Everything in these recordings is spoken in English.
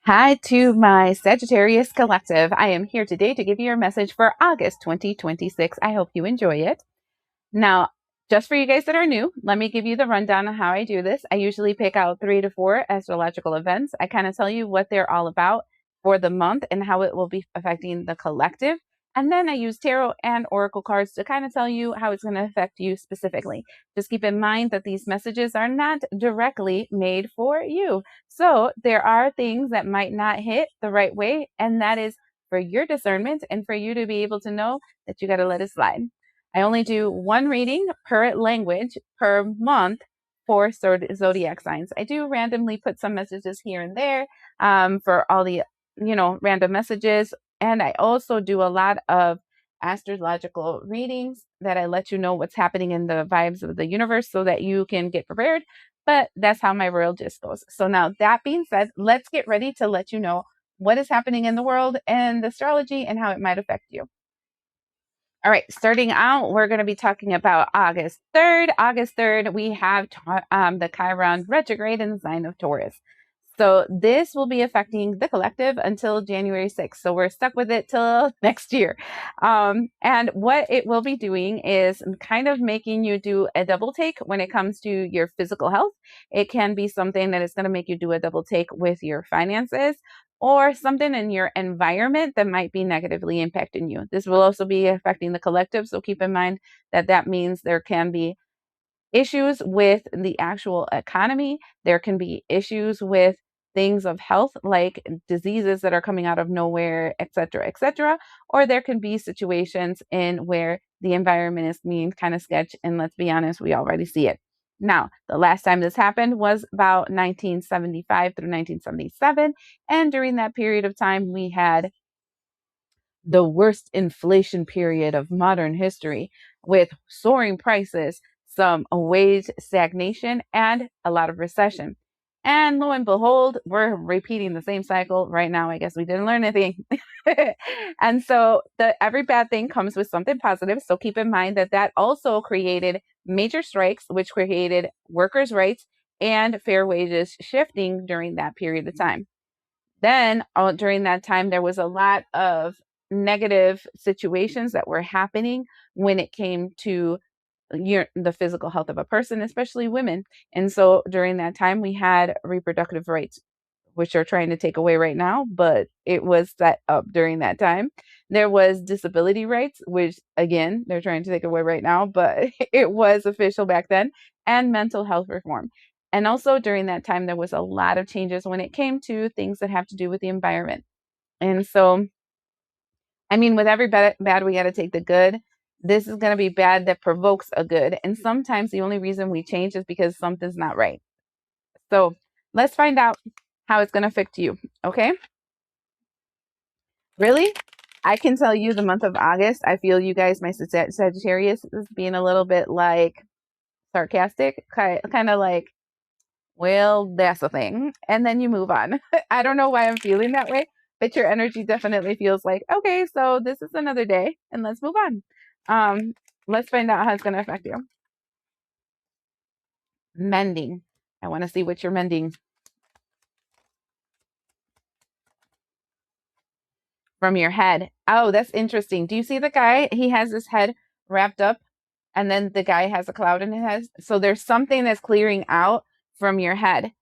Hi to my Sagittarius collective. I am here today to give you your message for August 2026. I hope you enjoy it. Now, just for you guys that are new, let me give you the rundown on how I do this. I usually pick out 3 to 4 astrological events. I kind of tell you what they're all about for the month and how it will be affecting the collective. And then I use tarot and oracle cards to kind of tell you how it's going to affect you specifically. Just keep in mind that these messages are not directly made for you. So there are things that might not hit the right way, and that is for your discernment and for you to be able to know that you got to let it slide. I only do one reading per language per month for zodiac signs. I do randomly put some messages here and there for all the, random messages. And I also do a lot of astrological readings that I let you know what's happening in the vibes of the universe so that you can get prepared. But that's how my royal gist goes. So now that being said, let's get ready to let you know what is happening in the world and astrology and how it might affect you. All right, starting out, we're going to be talking about August 3rd. August 3rd, we have the Chiron retrograde in the sign of Taurus. So this will be affecting the collective until January 6th. So we're stuck with it till next year. And what it will be doing is kind of making you do a double take when it comes to your physical health. It can be something that is going to make you do a double take with your finances or something in your environment that might be negatively impacting you. This will also be affecting the collective. So keep in mind that that means there can be issues with the actual economy. There can be issues with things of health like diseases that are coming out of nowhere, et cetera, et cetera. Or there can be situations in where the environment is being kind of sketch. And let's be honest, we already see it. Now, the last time this happened was about 1975 through 1977. And during that period of time, we had the worst inflation period of modern history with soaring prices, some wage stagnation, and a lot of recession. And lo and behold, we're repeating the same cycle right now. I guess we didn't learn anything. And so every bad thing comes with something positive. So keep in mind that that also created major strikes, which created workers' rights and fair wages shifting during that period of time. Then during that time, there was a lot of negative situations that were happening when it came to the physical health of a person, especially women. And so during that time, we had reproductive rights, which are trying to take away right now, but it was set up during that time. There was disability rights, which again, they're trying to take away right now, but it was official back then, and mental health reform. And also during that time, there was a lot of changes when it came to things that have to do with the environment. And so, I mean, with every bad, we got to take the good. This is going to be bad that provokes a good. And sometimes the only reason we change is because something's not right. So let's find out how it's going to affect you. Okay. Really? I can tell you the month of August, I feel you guys, my Sagittarius, is being a little bit like sarcastic, kind of like, well, that's a thing. And then you move on. I don't know why I'm feeling that way, but your energy definitely feels like, okay, so this is another day and let's move on. Um, let's find out how it's going to affect you. Mending. I want to see what you're mending from your head. Oh, that's interesting. Do you see the guy? He has his head wrapped up and then the guy has a cloud in his head. So there's something that's clearing out from your head.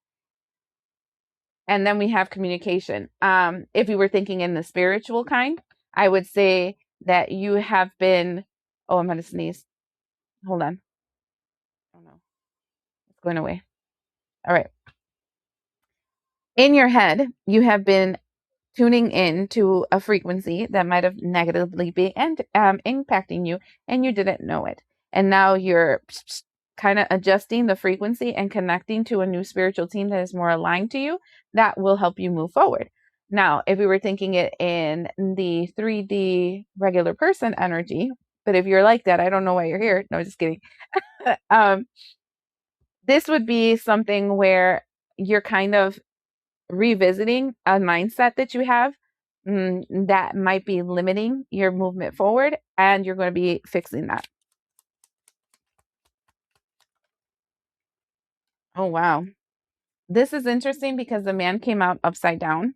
And then we have communication. If you were thinking in the spiritual kind, I would say that you have been, oh, I'm going to sneeze. Hold on. Oh no, it's going away. All right. In your head, you have been tuning in to a frequency that might have negatively been impacting you and you didn't know it. And now you're kind of adjusting the frequency and connecting to a new spiritual team that is more aligned to you that will help you move forward. Now, if we were thinking it in the 3D regular person energy, but if you're like that, I don't know why you're here. No, just kidding. um, this would be something where you're kind of revisiting a mindset that you have that might be limiting your movement forward, and you're going to be fixing that. Oh, wow. This is interesting because the man came out upside down.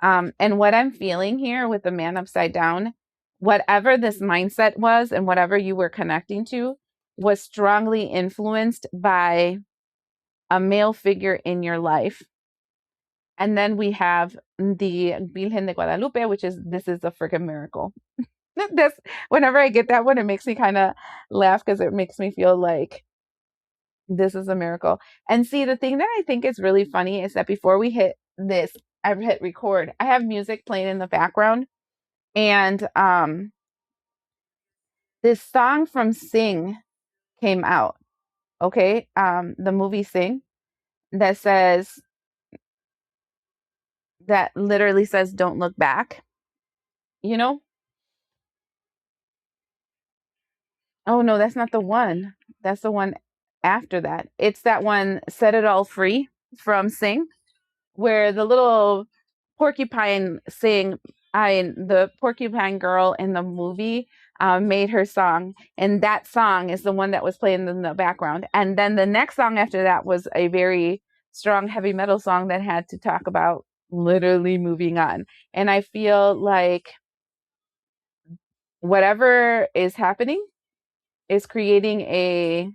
And what I'm feeling here with the man upside down, whatever this mindset was and whatever you were connecting to was strongly influenced by a male figure in your life. And then we have the Virgen de Guadalupe, which is, this is a freaking miracle. That's, whenever I get that one, it makes me kind of laugh because it makes me feel like this is a miracle. And see, the thing that I think is really funny is that before we hit this, I've hit record, I have music playing in the background. And this song from Sing came out. Okay. The movie Sing, that says, that literally says, don't look back, you know? Oh no, that's not the one. That's the one after that. It's that one, Set It All Free from Sing, where the little porcupine the porcupine girl in the movie made her song, and that song is the one that was playing in the background. And then the next song after that was a very strong heavy metal song that had to talk about literally moving on. And I feel like whatever is happening is creating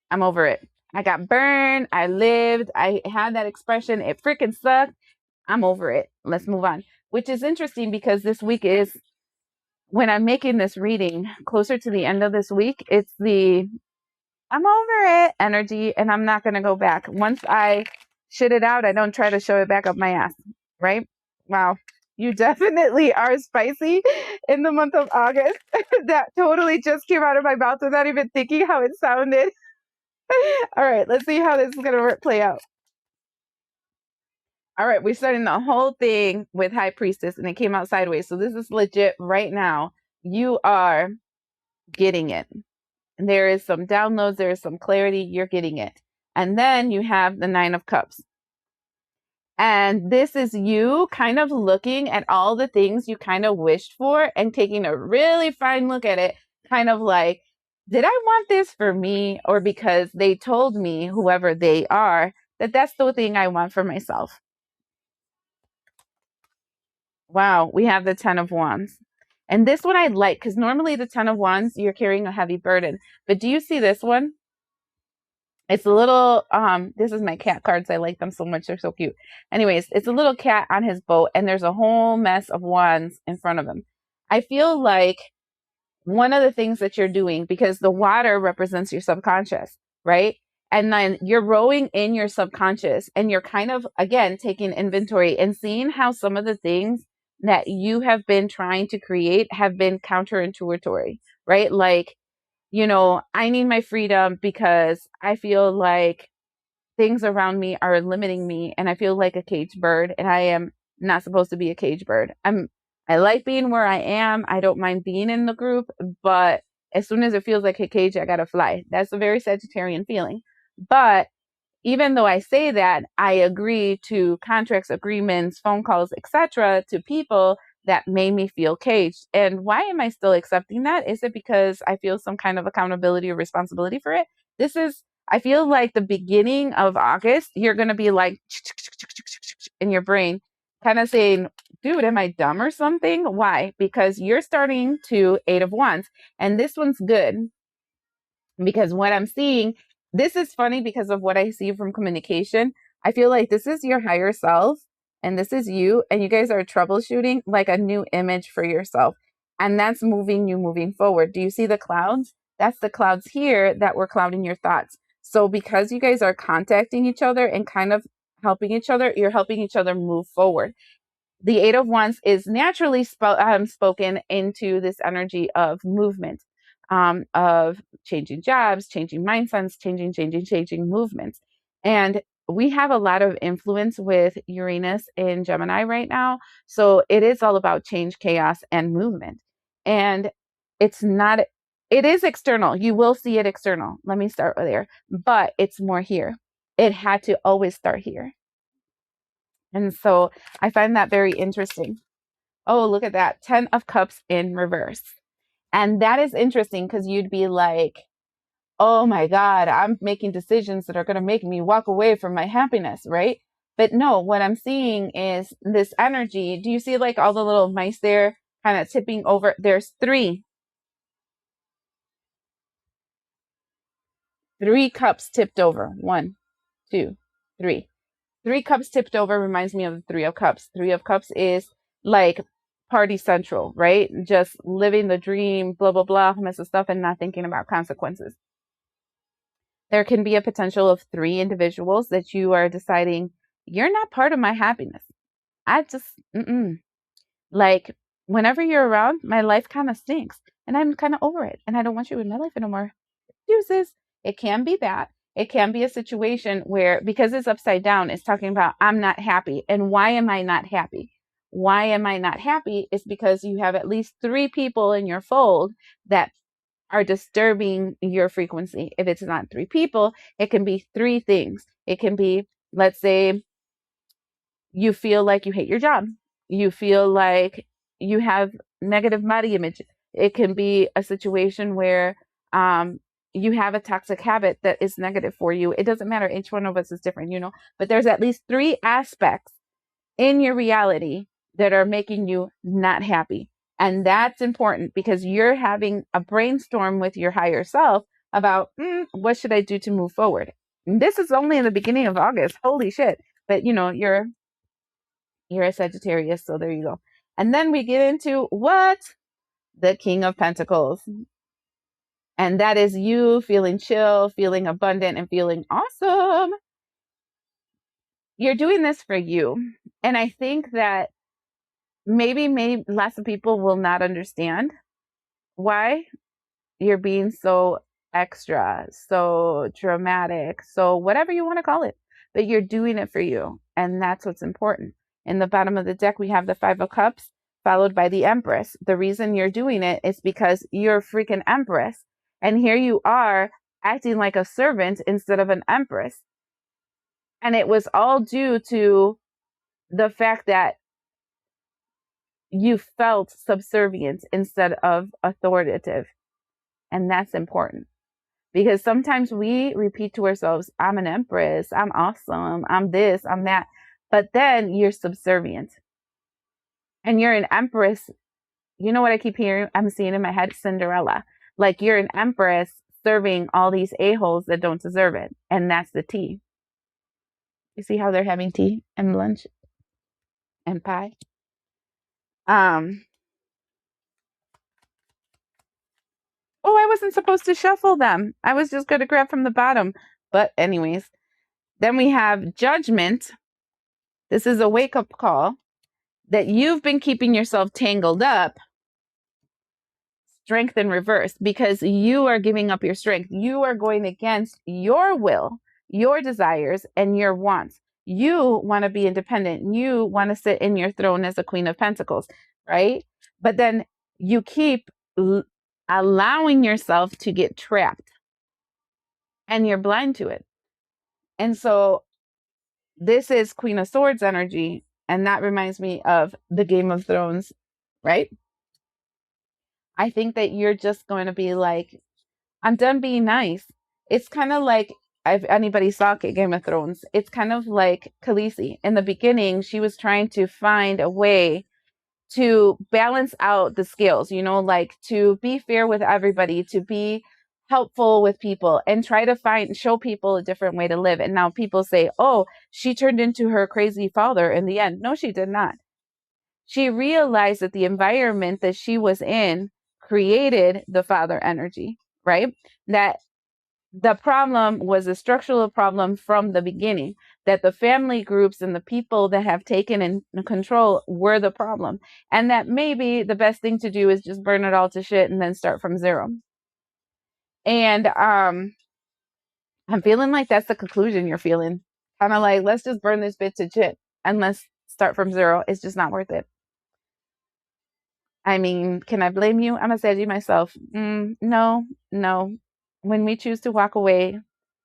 I'm over it. I got burned. I lived. I had that expression. It freaking sucked. I'm over it. Let's move on. Which is interesting because this week is, when I'm making this reading closer to the end of this week, it's the I'm over it energy, and I'm not going to go back. Once I shit it out, I don't try to show it back up my ass. Right? Wow. You definitely are spicy in the month of August. That totally just came out of my mouth without even thinking how it sounded. All right, let's see how this is going to play out. All right, we're starting the whole thing with High Priestess, and it came out sideways. So this is legit right now. You are getting it. There is some downloads. There is some clarity. You're getting it. And then you have the Nine of Cups. And this is you kind of looking at all the things you kind of wished for and taking a really fine look at it, kind of like, did I want this for me, or because they told me, whoever they are, that that's the thing I want for myself? Wow, we have the Ten of Wands. And this one I like, because normally the Ten of Wands, you're carrying a heavy burden. But do you see this one? It's a little, this is my cat cards. I like them so much. They're so cute. Anyways, it's a little cat on his boat, and there's a whole mess of wands in front of him. I feel like one of the things that you're doing, because the water represents your subconscious, right? And then you're rowing in your subconscious, and you're kind of, again, taking inventory and seeing how some of the things that you have been trying to create have been counterintuitive, right? Like, I need my freedom because I feel like things around me are limiting me, and I feel like a caged bird, and I am not supposed to be a caged bird. I like being where I am. I don't mind being in the group, but as soon as it feels like a cage, I gotta fly. That's a very Sagittarian feeling. But even though I say that, I agree to contracts, agreements, phone calls, etc., to people that made me feel caged. And why am I still accepting that? Is it because I feel some kind of accountability or responsibility for it? I feel like the beginning of August, you're going to be like in your brain, kind of saying, dude, am I dumb or something? Why? Because you're starting to Eight of Wands. And this one's good because what I'm seeing, this is funny because of what I see from communication. I feel like this is your higher self, and this is you, and you guys are troubleshooting like a new image for yourself. And that's moving forward. Do you see the clouds? That's the clouds here that were clouding your thoughts. So because you guys are contacting each other and kind of helping each other, you're helping each other move forward. The Eight of Wands is naturally spoken into this energy of movement, of changing jobs, changing mindsets, changing movements. And we have a lot of influence with Uranus in Gemini right now. So it is all about change, chaos, and movement. And it's not, it is external. You will see it external. Let me start there. But it's more here. It had to always start here. And so I find that very interesting. Oh, look at that. 10 of Cups in reverse. And that is interesting because you'd be like, oh my God, I'm making decisions that are going to make me walk away from my happiness, right? But no, what I'm seeing is this energy. Do you see like all the little mice there kind of tipping over? There's three cups tipped over. One, two, three. Three cups tipped over reminds me of the Three of Cups. Three of Cups is like party central, right? Just living the dream, blah, blah, blah, mess of stuff, and not thinking about consequences. There can be a potential of three individuals that you are deciding, you're not part of my happiness. I just, like, whenever you're around, my life kind of stinks and I'm kind of over it and I don't want you in my life anymore. Excuses. It can be that. It can be a situation where, because it's upside down, it's talking about I'm not happy. And why am I not happy? Why am I not happy is because you have at least three people in your fold that are disturbing your frequency. If it's not three people, it can be three things. It can be, let's say, you feel like you hate your job. You feel like you have negative body image. It can be a situation where you have a toxic habit that is negative for you. It doesn't matter. Each one of us is different, but there's at least three aspects in your reality that are making you not happy. And that's important because you're having a brainstorm with your higher self about what should I do to move forward. And this is only in the beginning of August. Holy shit. But you're a Sagittarius, so there you go. And then we get into what? The King of Pentacles. And that is you feeling chill, feeling abundant, and feeling awesome. You're doing this for you. And I think that maybe lots of people will not understand why you're being so extra, so dramatic, so whatever you want to call it, but you're doing it for you. And that's what's important. In the bottom of the deck, we have the Five of Cups followed by the Empress. The reason you're doing it is because you're a freaking Empress. And here you are acting like a servant instead of an Empress. And it was all due to the fact that you felt subservient instead of authoritative. And that's important because sometimes we repeat to ourselves, I'm an Empress, I'm awesome, I'm this, I'm that. But then you're subservient and you're an Empress. You know what I keep hearing? I'm seeing in my head, Cinderella. Like you're an Empress serving all these a-holes that don't deserve it. And that's the tea. You see how they're having tea and lunch and pie? Oh, I wasn't supposed to shuffle them. I was just going to grab from the bottom. But anyways, then we have Judgment. This is a wake-up call that you've been keeping yourself tangled up. Strength in reverse, because you are giving up your strength. You are going against your will, your desires, and your wants. You want to be independent. You want to sit in your throne as a Queen of Pentacles, right? But then you keep allowing yourself to get trapped and you're blind to it. And so this is Queen of Swords energy. And that reminds me of the Game of Thrones, right? I think that you're just going to be like, I'm done being nice. It's kind of like, if anybody saw Game of Thrones, it's kind of like Khaleesi. In the beginning, she was trying to find a way to balance out the scales, like to be fair with everybody, to be helpful with people and try to show people a different way to live. And now people say, oh, she turned into her crazy father in the end. No, she did not. She realized that the environment that she was in created the father energy, right? That the problem was a structural problem from the beginning, that the family groups and the people that have taken in control were the problem. And that maybe the best thing to do is just burn it all to shit and then start from zero. And I'm feeling like that's the conclusion you're feeling. Kind of like, let's just burn this bit to shit and let's start from zero. It's just not worth it. I mean, can I blame you? I'm a Saggy myself. No. When we choose to walk away,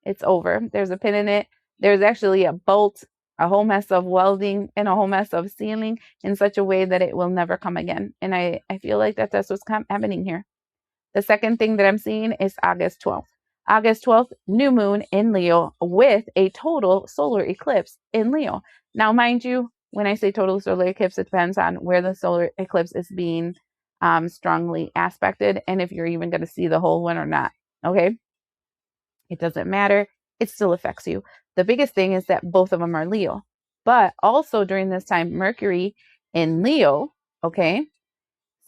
it's over. There's a pin in it. There's actually a bolt, a whole mess of welding, and a whole mess of sealing in such a way that it will never come again. And I feel like that's what's happening here. The second thing that I'm seeing is August 12th. August 12th, new moon in Leo with a total solar eclipse in Leo. Now, mind you, when I say total solar eclipse, it depends on where the solar eclipse is being strongly aspected and if you're even going to see the whole one or not. Okay. It doesn't matter. It still affects you. The biggest thing is that both of them are Leo. But also during this time, Mercury in Leo, okay?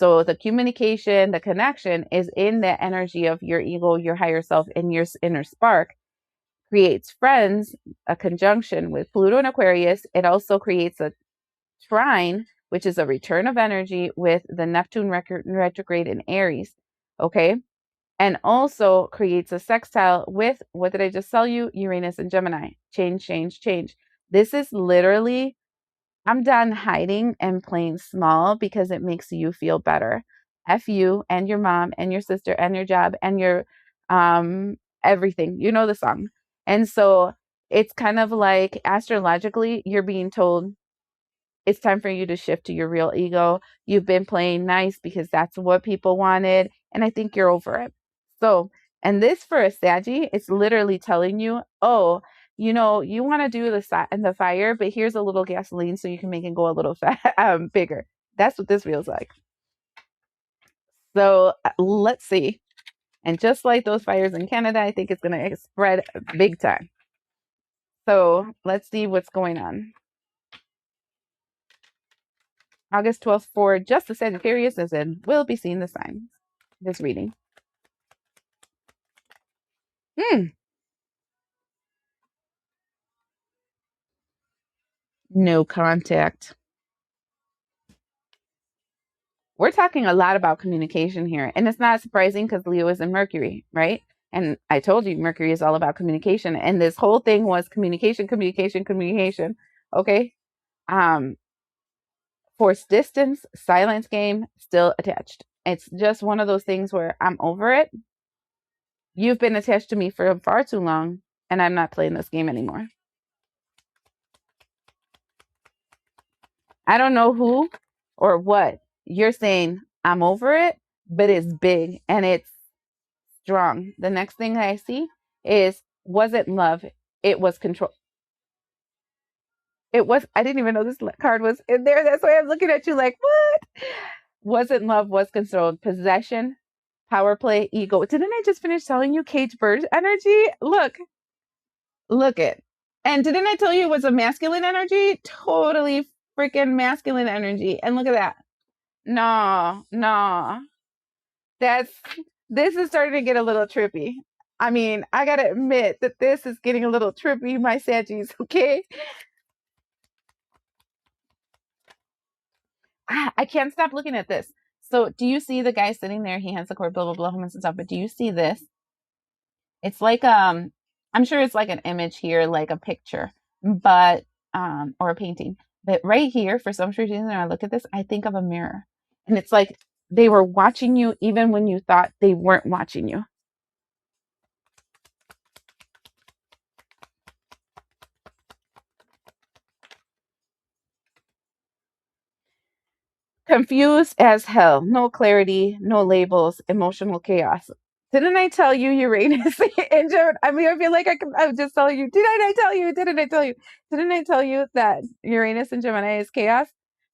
So the communication, the connection is in the energy of your ego, your higher self, and your inner spark. Creates friends, a conjunction with Pluto and Aquarius. It also creates a trine, which is a return of energy with the Neptune retrograde in Aries, okay? And also creates a sextile with, what did I just tell you? Uranus and Gemini. Change, change, change. This is literally, I'm done hiding and playing small because it makes you feel better. F you and your mom and your sister and your job and your everything. You know the song. And so it's kind of like astrologically, you're being told it's time for you to shift to your real ego. You've been playing nice because that's what people wanted. And I think you're over it. So, and this for a Saggy, it's literally telling you, oh, you know, you want to do the fire, but here's a little gasoline so you can make it go a little bigger. That's what this feels like. So let's see. And just like those fires in Canada, I think it's going to spread big time. So let's see what's going on. August 12th for just the Sagittarius is in. We'll be seeing the signs. This reading. No contact. We're talking a lot about communication here. And it's not surprising because Leo is in Mercury, right? And I told you Mercury is all about communication. And this whole thing was communication, communication, communication. Okay. Forced distance, silence game, still attached. It's just one of those things where I'm over it. You've been attached to me for far too long, and I'm not playing this game anymore. I don't know who or what you're saying. I'm over it, but it's big and it's strong. The next thing I see is, wasn't love, it was control. It was, I didn't even know this card was in there. That's why I'm looking at you like, what? Wasn't love, was control. Possession, power play, ego. Didn't I just finish telling you cage bird energy? Look it. And didn't I tell you it was a masculine energy? Totally freaking masculine energy. And look at that. No. That's, this is starting to get a little trippy. I mean, I gotta admit that this is getting a little trippy, my Saggies, okay? I can't stop looking at this. So do you see the guy sitting there? He has the cord, blah, blah, blah, and stuff. But do you see this? It's like, I'm sure it's like an image here, like a picture, but, or a painting. But right here, for some reason, when I look at this, I think of a mirror. And it's like they were watching you even when you thought they weren't watching you. Confused as hell. No clarity, no labels, emotional chaos. Didn't I tell you Uranus in Gemini? I mean, I feel like I'm just telling you. Didn't I tell you? Didn't I tell you? Didn't I tell you that Uranus in Gemini is chaos?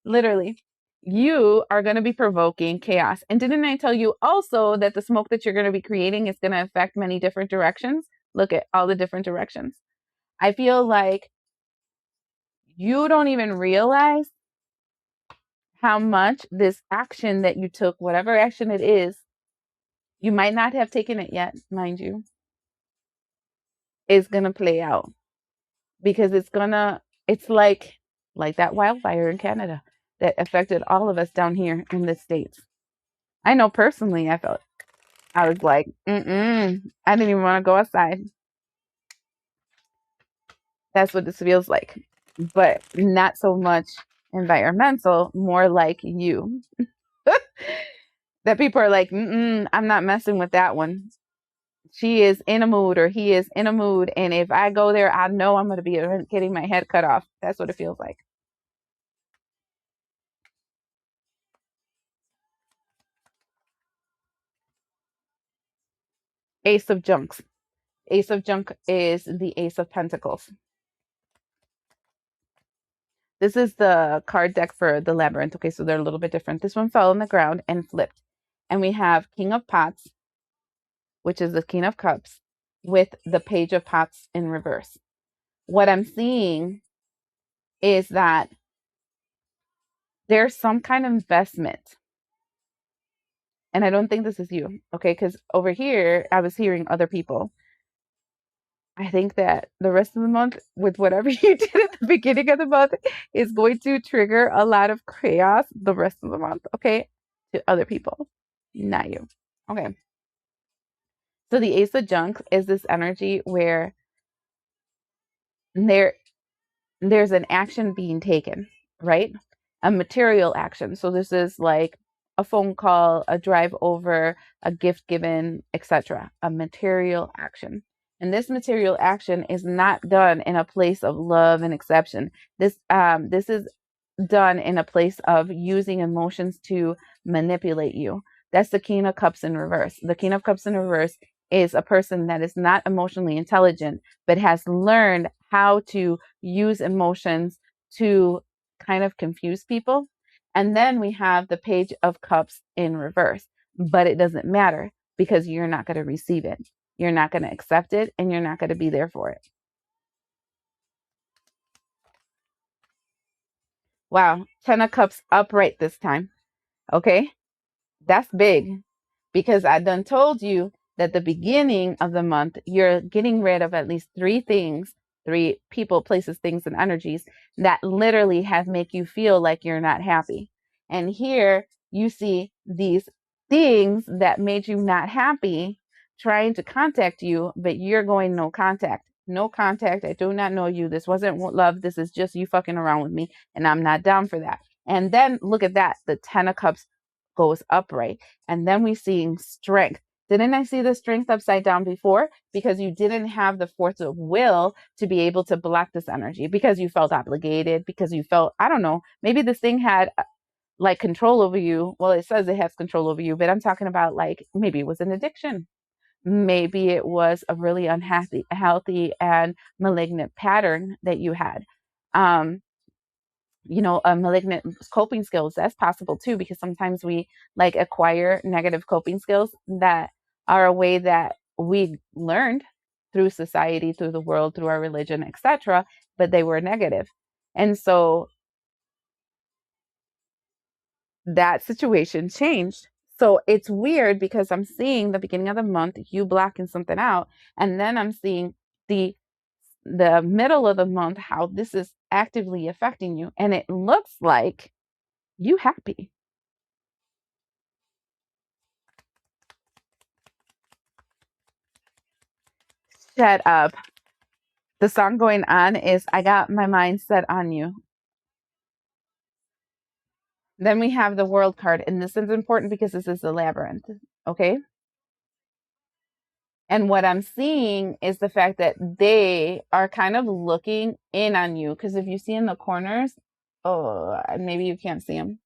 Literally. You are going to be provoking chaos. And didn't I tell you also that the smoke that you're going to be creating is going to affect many different directions? Look at all the different directions. I feel like you don't even realize how much this action that you took, whatever action it is, you might not have taken it yet, mind you, is going to play out because it's like that wildfire in Canada that affected all of us down here in the States. I know personally, I was like, I didn't even want to go outside. That's what this feels like, but not so much environmental, more like you. That people are like, I'm not messing with that one. She is in a mood or he is in a mood. And if I go there, I know I'm going to be getting my head cut off. That's what it feels like. Ace of Junks. Ace of Junk is the Ace of Pentacles. This is the card deck for the Labyrinth. Okay, so they're a little bit different. This one fell on the ground and flipped. And we have King of Pots, which is the King of Cups, with the Page of Pots in reverse. What I'm seeing is that there's some kind of investment. And I don't think this is you, okay? Because over here, I was hearing other people. I think that the rest of the month, with whatever you did at the beginning of the month, is going to trigger a lot of chaos the rest of the month, okay? To other people, not you. Okay. So the Ace of Junk is this energy where there's an action being taken, right? A material action. So this is like a phone call, a drive over, a gift given, etc. A material action. And this material action is not done in a place of love and acceptance. This is done in a place of using emotions to manipulate you. That's the King of Cups in reverse. The King of Cups in reverse is a person that is not emotionally intelligent, but has learned how to use emotions to kind of confuse people. And then we have the Page of Cups in reverse, but it doesn't matter because you're not going to receive it. You're not going to accept it, and you're not going to be there for it. Wow, 10 of Cups upright this time. Okay, that's big because I done told you that the beginning of the month, you're getting rid of at least 3 things, 3 people, places, things, and energies that literally have make you feel like you're not happy. And here you see these things that made you not happy trying to contact you, but you're going no contact. No contact. I do not know you. This wasn't love. This is just you fucking around with me, and I'm not down for that. And then look at that. The 10 of Cups goes upright. And then we see strength. Didn't I see the strength upside down before? Because you didn't have the force of will to be able to block this energy because you felt obligated, because you felt, I don't know, maybe this thing had like control over you. Well, it says it has control over you, but I'm talking about like maybe it was an addiction. Maybe it was a really unhealthy, healthy and malignant pattern that you had. A malignant coping skills, that's possible too, because sometimes we like acquire negative coping skills that are a way that we learned through society, through the world, through our religion, etc., but they were negative. And so that situation changed. So it's weird because I'm seeing the beginning of the month, you blocking something out, and then I'm seeing the middle of the month, how this is actively affecting you. And it looks like you happy. Shut up. The song going on is I Got My Mind Set on You. Then we have the World card, and this is important because this is the Labyrinth, okay? And what I'm seeing is the fact that they are kind of looking in on you, because if you see in the corners, oh, maybe you can't see them.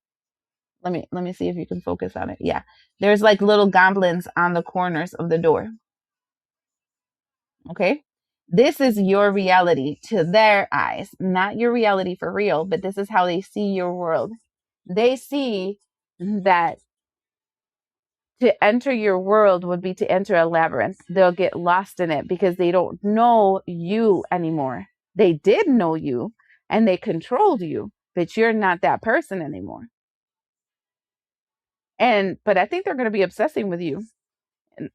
Let me see if you can focus on it. Yeah, there's like little goblins on the corners of the door. Okay, this is your reality to their eyes, not your reality for real, but this is how they see your world. They see that to enter your world would be to enter a labyrinth. They'll get lost in it because they don't know you anymore. They did know you and they controlled you, but you're not that person anymore. But I think they're going to be obsessing with you. And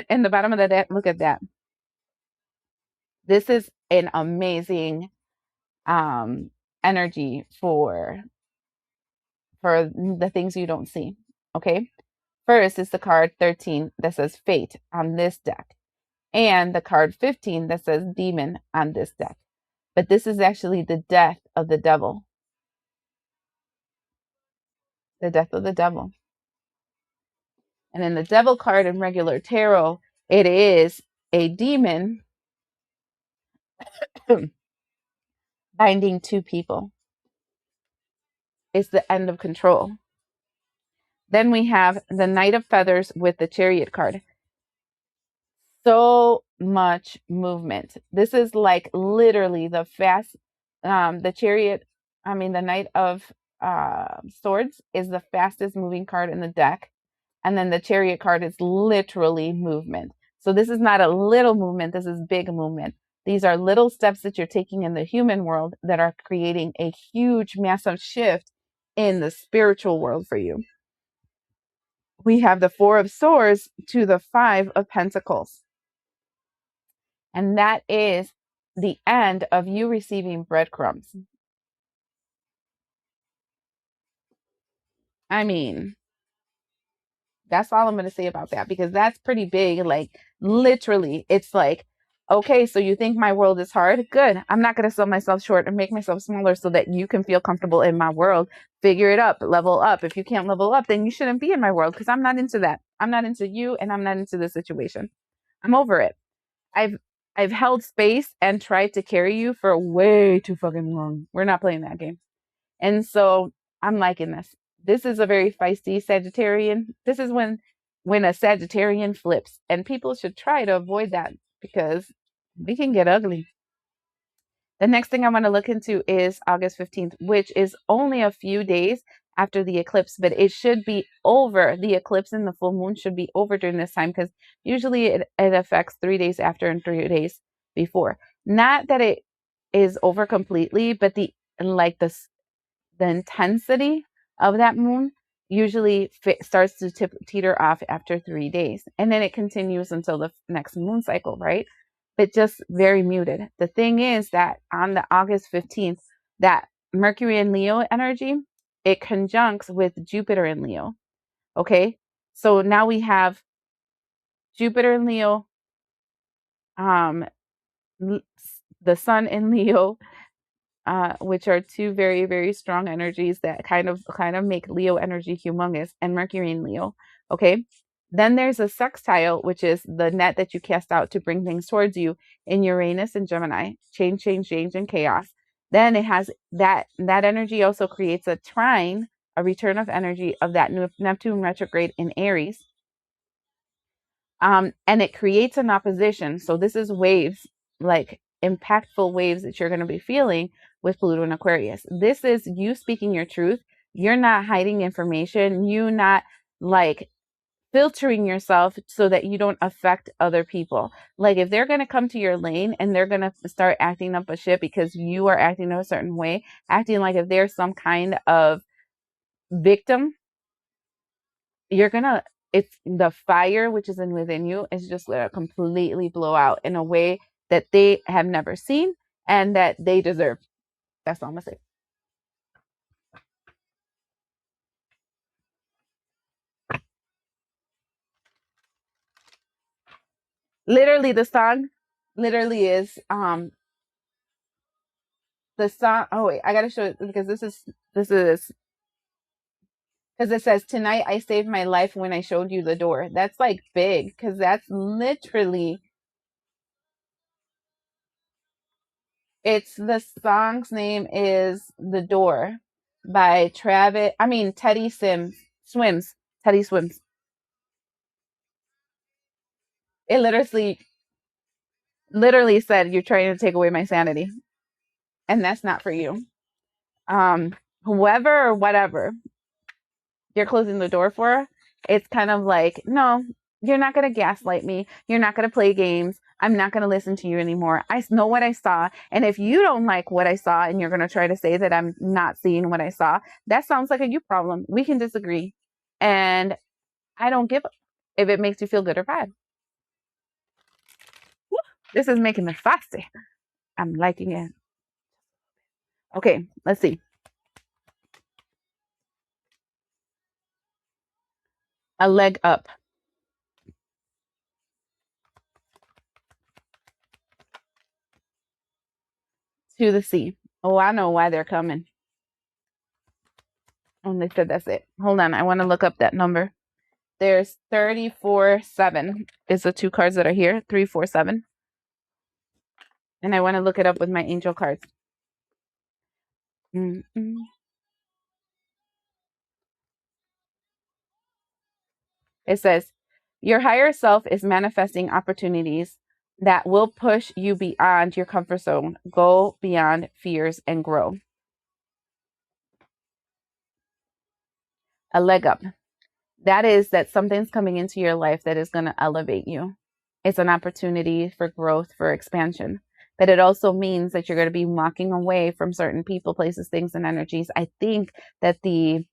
in the bottom of the deck, look at that. This is an amazing energy for the things you don't see. Okay. First is the card 13 that says fate on this deck, and the card 15 that says demon on this deck. But this is actually the death of the devil. The death of the devil. And in the devil card in regular tarot, it is a demon binding two people. It's the end of control. Then we have the Knight of Feathers with the Chariot card. So much movement. This is like literally the chariot, the Knight of Swords is the fastest moving card in the deck. And then the chariot card is literally movement. So this is not a little movement, this is big movement. These are little steps that you're taking in the human world that are creating a huge, massive shift in the spiritual world for you. We have the Four of Swords to the Five of Pentacles. And that is the end of you receiving breadcrumbs. I mean, that's all I'm going to say about that, because that's pretty big. Like, literally, it's like, okay, so you think my world is hard? Good. I'm not going to sell myself short and make myself smaller so that you can feel comfortable in my world. Figure it up, level up. If you can't level up, then you shouldn't be in my world, because I'm not into that. I'm not into you, and I'm not into the situation. I'm over it. I've held space and tried to carry you for way too fucking long. We're not playing that game. And so I'm liking this. This is a very feisty Sagittarian. This is when a Sagittarian flips, and people should try to avoid that because we can get ugly. The next thing I want to look into is August 15th, which is only a few days after the eclipse, but it should be over. The eclipse and the full moon should be over during this time, because usually it affects 3 days after and 3 days before. Not that it is over completely, but the intensity of that moon usually starts to teeter off after 3 days, and then it continues until the next moon cycle, right? But just very muted. The thing is that on the August 15th, that Mercury in Leo energy, it conjuncts with Jupiter in Leo. Okay, so now we have Jupiter in Leo, the Sun in Leo, which are two very, very strong energies that kind of make Leo energy humongous, and Mercury in Leo. Okay. Then there's a sextile, which is the net that you cast out to bring things towards you, in Uranus and Gemini. Change, and chaos. Then it has that energy also creates a trine, a return of energy of that Neptune retrograde in Aries. And it creates an opposition. So this is waves, like impactful waves that you're going to be feeling with Pluto and Aquarius. This is you speaking your truth. You're not hiding information. You not like filtering yourself so that you don't affect other people. Like, if they're going to come to your lane and they're going to start acting up a shit because you are acting a certain way, acting like if they're some kind of victim, you're gonna it's the fire which is within you is just gonna completely blow out in a way that they have never seen and that they deserve. That's all I'm gonna say. Literally, the song literally is the song. Oh wait, I gotta show it, because this is because it says, "Tonight I saved my life when I showed you the door." That's like big, because that's literally, it's the song's name is "The Door" by Teddy Swims. Teddy Swims. It literally said, "You're trying to take away my sanity," and that's not for you. Whoever or whatever you're closing the door for, it's kind of like, no, you're not going to gaslight me. You're not going to play games. I'm not going to listen to you anymore. I know what I saw. And if you don't like what I saw and you're going to try to say that I'm not seeing what I saw, that sounds like a you problem. We can disagree. And I don't give if it makes you feel good or bad. Woo, this is making me fasty. I'm liking it. Okay, let's see. A leg up. To the sea. Oh, I know why they're coming. And they said that's it. Hold on. I want to look up that number. There's 34-7 is the two cards that are here. 3-4-7. And I want to look it up with my angel cards. It says, your higher self is manifesting opportunities that will push you beyond your comfort zone, go beyond fears, and grow. A leg up. That is that something's coming into your life that is going to elevate you. It's an opportunity for growth, for expansion. But it also means that you're going to be walking away from certain people, places, things, and energies. I think that I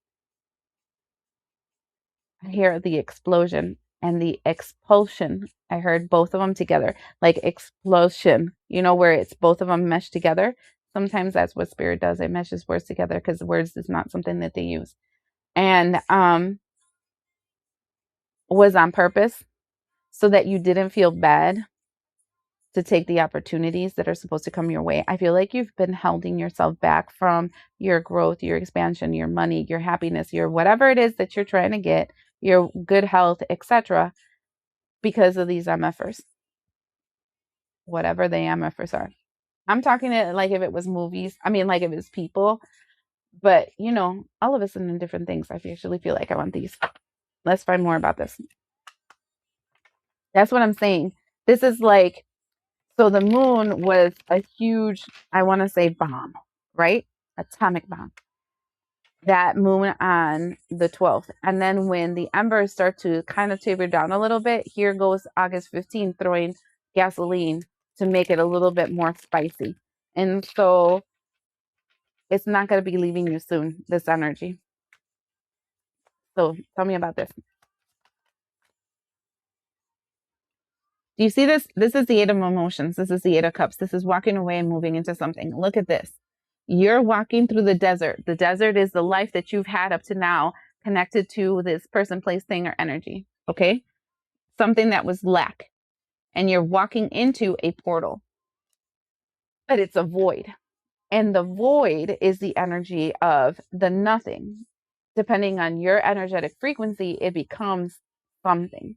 hear the explosion and the expulsion. I heard both of them together, like explosion, where it's both of them meshed together. Sometimes that's what spirit does. It meshes words together because words is not something that they use. And was on purpose so that you didn't feel bad to take the opportunities that are supposed to come your way. I feel like you've been holding yourself back from your growth, your expansion, your money, your happiness, your whatever it is that you're trying to get, your good health, etc., because of these MFers, whatever the MFers are. I'm talking it like if it was movies. I mean, like if it's people, but all of us in different things. I actually feel like I want these. Let's find more about this. That's what I'm saying. This is like, so the moon was a huge, I want to say bomb, right? Atomic bomb. That moon on the 12th. And then when the embers start to kind of taper down a little bit, here goes August 15th throwing gasoline to make it a little bit more spicy. And so it's not going to be leaving you soon, this energy. So tell me about this. Do you see this? This is the Eight of Emotions. This is the Eight of Cups. This is walking away and moving into something. Look at this. You're walking through the desert. The desert is the life that you've had up to now connected to this person, place, thing, or energy. Okay? Something that was lack. And you're walking into a portal. But it's a void. And the void is the energy of the nothing. Depending on your energetic frequency, it becomes something.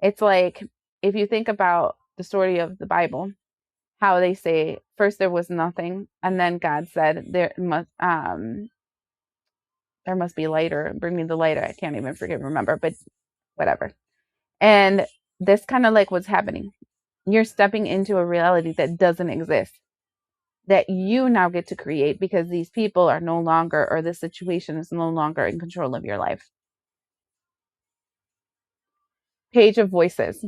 It's like if you think about the story of the Bible, how they say first there was nothing, and then God said there must be light, or bring me the light. I can't even remember, but whatever. And that's kind of like what's happening. You're stepping into a reality that doesn't exist, that you now get to create, because these people are no longer, or this situation is no longer in control of your life. Page of Voices.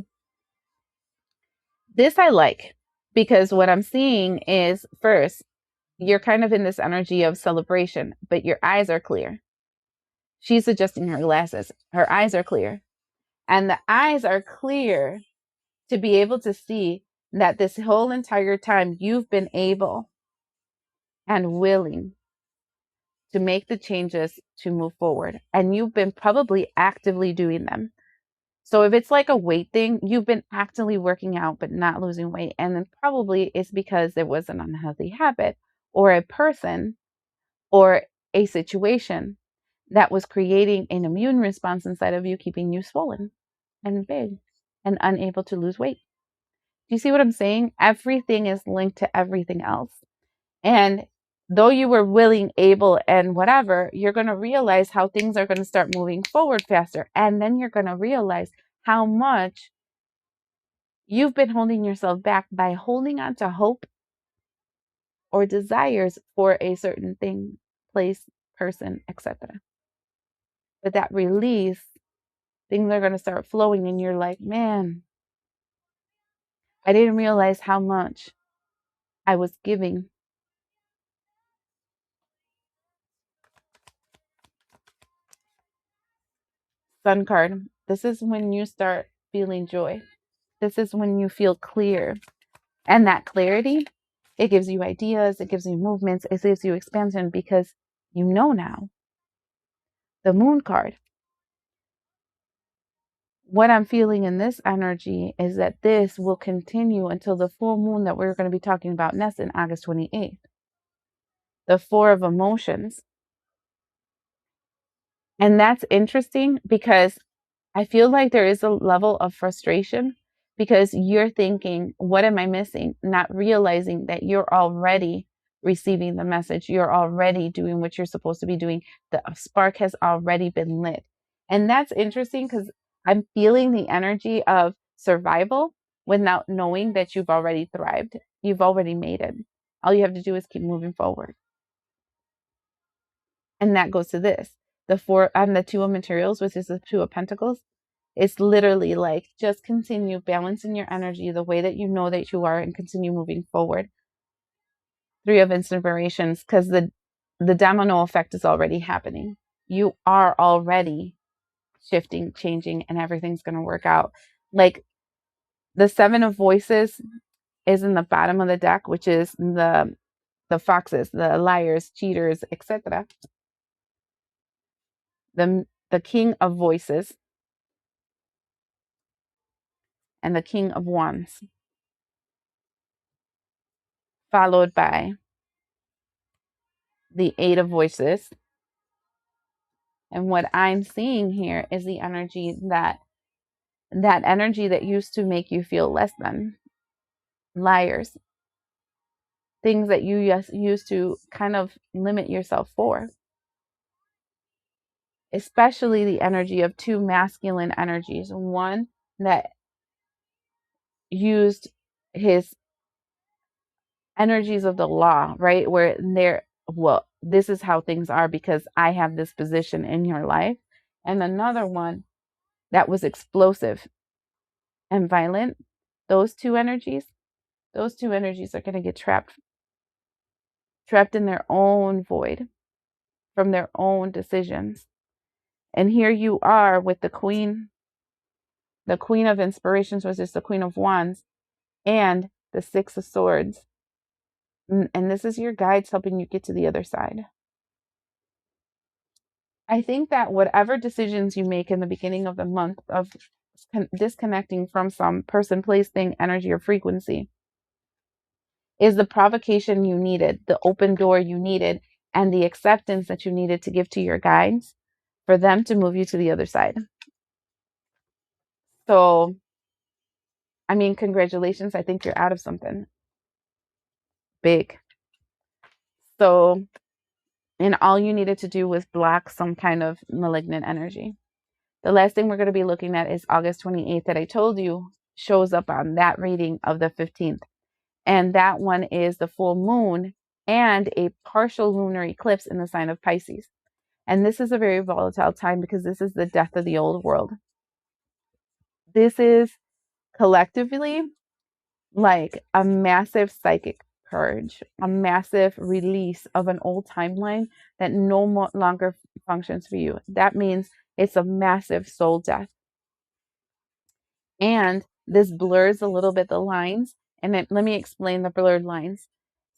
This I like, because what I'm seeing is, first, you're kind of in this energy of celebration, but your eyes are clear. She's adjusting her glasses. Her eyes are clear. And the eyes are clear to be able to see that this whole entire time you've been able and willing to make the changes to move forward. And you've been probably actively doing them. So if it's like a weight thing, you've been actively working out but not losing weight. And then probably it's because there was an unhealthy habit or a person or a situation that was creating an immune response inside of you, keeping you swollen and big and unable to lose weight. Do you see what I'm saying? Everything is linked to everything else. And though you were willing, able, and whatever, you're going to realize how things are going to start moving forward faster. And then you're going to realize how much you've been holding yourself back by holding on to hope or desires for a certain thing, place, person, etc. But that release, things are going to start flowing, and you're like, man, I didn't realize how much I was giving. Sun card. This is when you start feeling joy. This is when you feel clear. And that clarity, it gives you ideas, it gives you movements, it gives you expansion, because you know now. The moon card. What I'm feeling in this energy is that this will continue until the full moon that we're going to be talking about next in August 28th. The Four of Emotions. And that's interesting because I feel like there is a level of frustration because you're thinking, what am I missing? Not realizing that you're already receiving the message. You're already doing what you're supposed to be doing. The spark has already been lit. And that's interesting because I'm feeling the energy of survival, without knowing that you've already thrived. You've already made it. All you have to do is keep moving forward. And that goes to this. The Two of Materials, which is the Two of Pentacles. It's literally like, just continue balancing your energy the way that you know that you are and continue moving forward. Three of Inspirations, because the domino effect is already happening. You are already shifting, changing, and everything's going to work out. Like the Seven of Voices is in the bottom of the deck, which is the foxes, the liars, cheaters, etc. The King of Voices and the King of Wands, followed by the Eight of Voices. And what I'm seeing here is the energy that energy that used to make you feel less than, liars, things that you used to kind of limit yourself for, especially the energy of two masculine energies. One that used his energies of the law, right? Where well, this is how things are because I have this position in your life. And another one that was explosive and violent. Those two energies are going to get trapped in their own void from their own decisions. And here you are with the Queen of Inspirations, which is the Queen of Wands, and the Six of Swords. And this is your guides helping you get to the other side. I think that whatever decisions you make in the beginning of the month of disconnecting from some person, place, thing, energy, or frequency is the provocation you needed, the open door you needed, and the acceptance that you needed to give to your guides for them to move you to the other side. So, I mean, congratulations. I think you're out of something big. So, and all you needed to do was block some kind of malignant energy. The last thing we're going to be looking at is August 28th that I told you shows up on that reading of the 15th. And that one is the full moon and a partial lunar eclipse in the sign of Pisces. And this is a very volatile time because this is the death of the old world. This is collectively like a massive psychic purge, a massive release of an old timeline that no longer functions for you. That means it's a massive soul death. And this blurs a little bit the lines. And let me explain the blurred lines.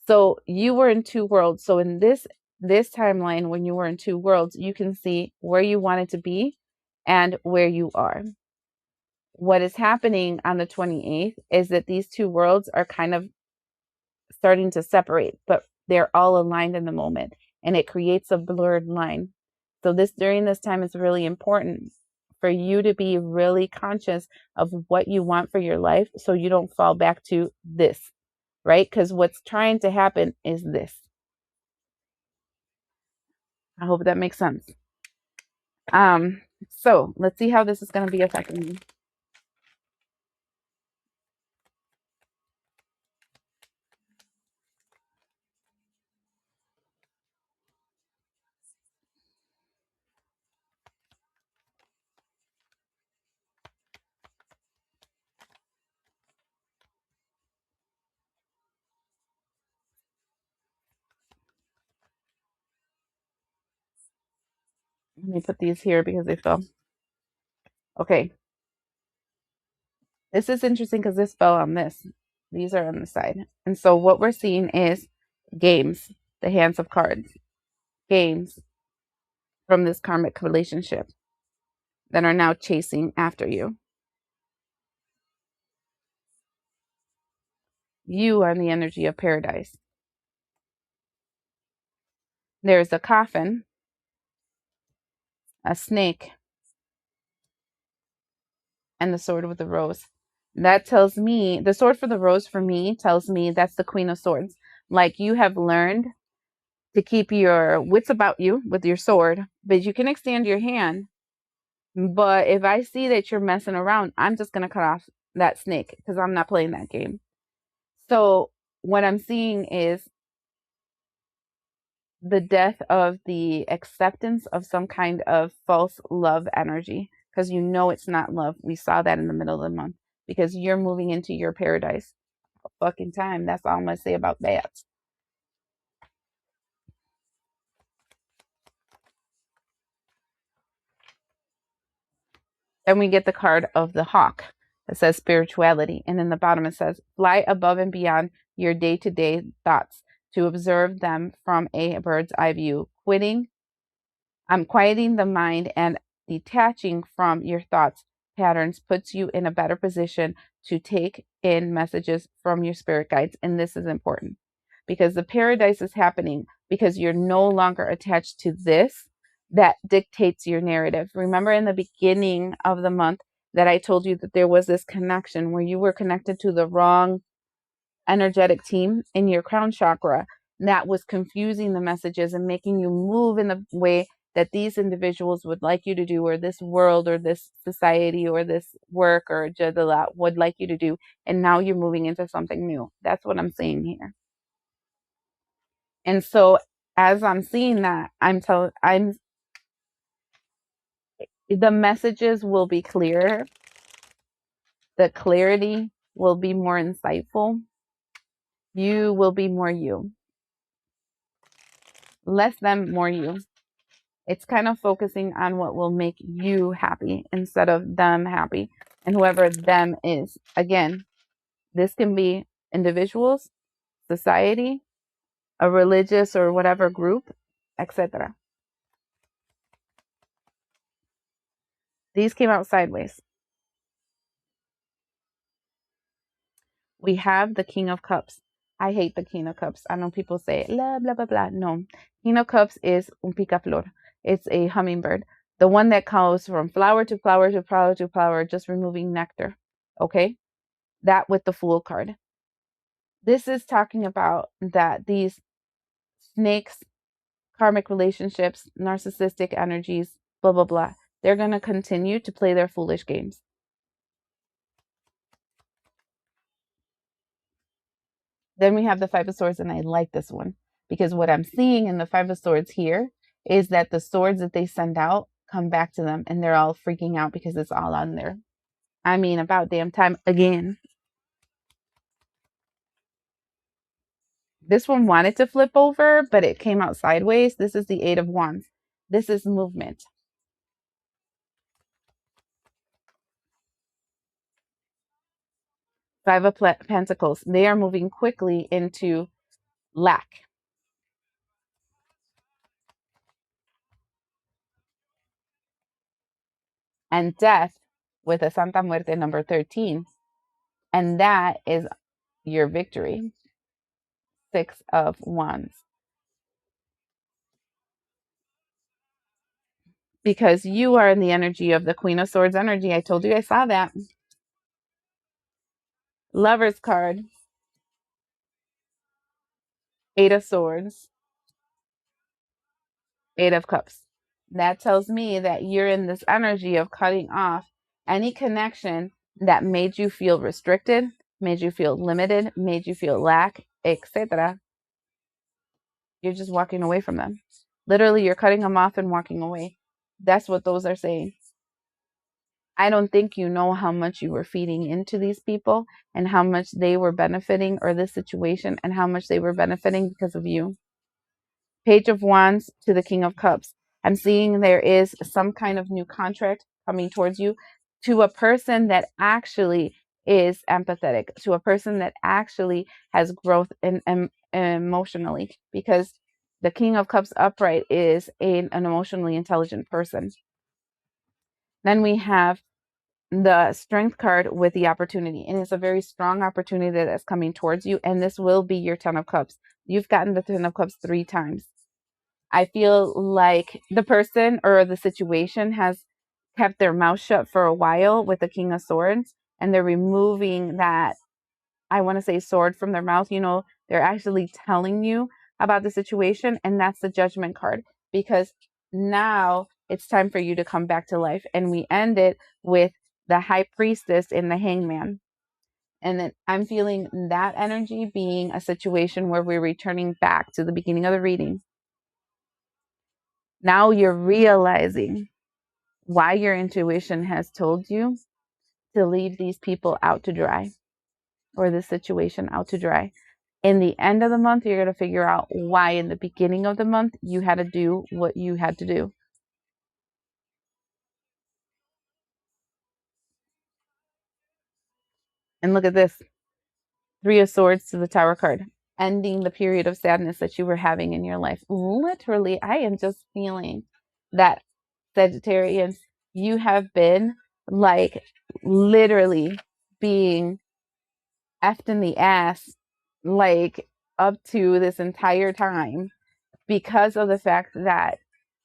So you were in two worlds. So in this timeline, when you were in two worlds, you can see where you wanted to be and where you are. What is happening on the 28th is that these two worlds are kind of starting to separate, but they're all aligned in the moment, and it creates a blurred line. So during this time is really important for you to be really conscious of what you want for your life so you don't fall back to this, right? Because what's trying to happen is this. I hope that makes sense. So let's see how this is going to be affecting you. Let me put these here because they fell. Okay. This is interesting because this fell on this. These are on the side. And so what we're seeing is games, the hands of cards, games from this karmic relationship that are now chasing after you. You are in the energy of paradise. There's a coffin, a snake, and the sword with the rose. That tells me, the sword for the rose for me tells me that's the Queen of Swords. Like you have learned to keep your wits about you with your sword, but you can extend your hand. But if I see that you're messing around, I'm just going to cut off that snake, because I'm not playing that game. So what I'm seeing is the death of the acceptance of some kind of false love energy, because you know it's not love. We saw that in the middle of the month because you're moving into your paradise. Fucking time. That's all I'm going to say about that. Then we get the card of the hawk. It says spirituality. And in the bottom it says, fly above and beyond your day-to-day thoughts to observe them from a bird's eye view. Quieting the mind and detaching from your thoughts patterns puts you in a better position to take in messages from your spirit guides. And this is important because the paradise is happening because you're no longer attached to this that dictates your narrative. Remember in the beginning of the month that I told you that there was this connection where you were connected to the wrong energetic team in your crown chakra that was confusing the messages and making you move in the way that these individuals would like you to do, or this world or this society or this work or jadala would like you to do. And now you're moving into something new. That's what I'm saying here. And so as I'm seeing that, the messages will be clearer. The clarity will be more insightful. You will be more you. Less them, more you. It's kind of focusing on what will make you happy instead of them happy. And whoever them is. Again, this can be individuals, society, a religious or whatever group, etc. These came out sideways. We have the King of Cups. I hate the King of Cups. I know people say, blah, blah, blah, blah. No. King of Cups is un picaflor. It's a hummingbird. The one that goes from flower to flower to flower to flower, just removing nectar. Okay? That with the Fool card. This is talking about that these snakes, karmic relationships, narcissistic energies, blah, blah, blah. They're going to continue to play their foolish games. Then we have the Five of Swords, and I like this one because what I'm seeing in the Five of Swords here is that the swords that they send out come back to them, and they're all freaking out because it's all on there. I mean, about damn time again. This one wanted to flip over, but it came out sideways. This is the Eight of Wands. This is movement. Five of Pentacles. They are moving quickly into lack. And death with a Santa Muerte number 13. And that is your victory. Six of Wands. Because you are in the energy of the Queen of Swords energy. I told you I saw that. Lover's card. Eight of Swords. Eight of Cups. That tells me that you're in this energy of cutting off any connection that made you feel restricted, made you feel limited, made you feel lack, etc. You're just walking away from them. Literally, you're cutting them off and walking away. That's what those are saying. I don't think you know how much you were feeding into these people and how much they were benefiting, or this situation, and how much they were benefiting because of you. Page of Wands to the King of Cups. I'm seeing there is some kind of new contract coming towards you to a person that actually is empathetic, to a person that actually has growth emotionally, because the King of Cups upright is an emotionally intelligent person. Then we have the Strength card with the opportunity, and it's a very strong opportunity that's coming towards you, and this will be your Ten of Cups. You've gotten the Ten of Cups 3 times. I feel like the person or the situation has kept their mouth shut for a while with the King of Swords, and they're removing that, I want to say, sword from their mouth. You know, they're actually telling you about the situation, and that's the Judgment card, because now it's time for you to come back to life. And we end it with the High Priestess and the Hangman. And then I'm feeling that energy being a situation where we're returning back to the beginning of the reading. Now you're realizing why your intuition has told you to leave these people out to dry, or this situation out to dry. In the end of the month, you're going to figure out why in the beginning of the month you had to do what you had to do. And look at this. 3 of Swords to the Tower card. Ending the period of sadness that you were having in your life. Literally, I am just feeling that, Sagittarians, you have been like literally being effed in the ass like up to this entire time because of the fact that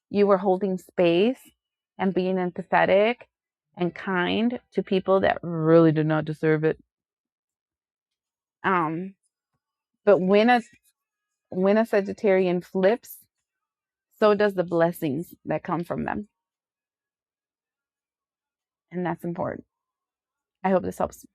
you were holding space and being empathetic and kind to people that really did not deserve it. But when a Sagittarian flips, so does the blessings that come from them. And that's important. I hope this helps.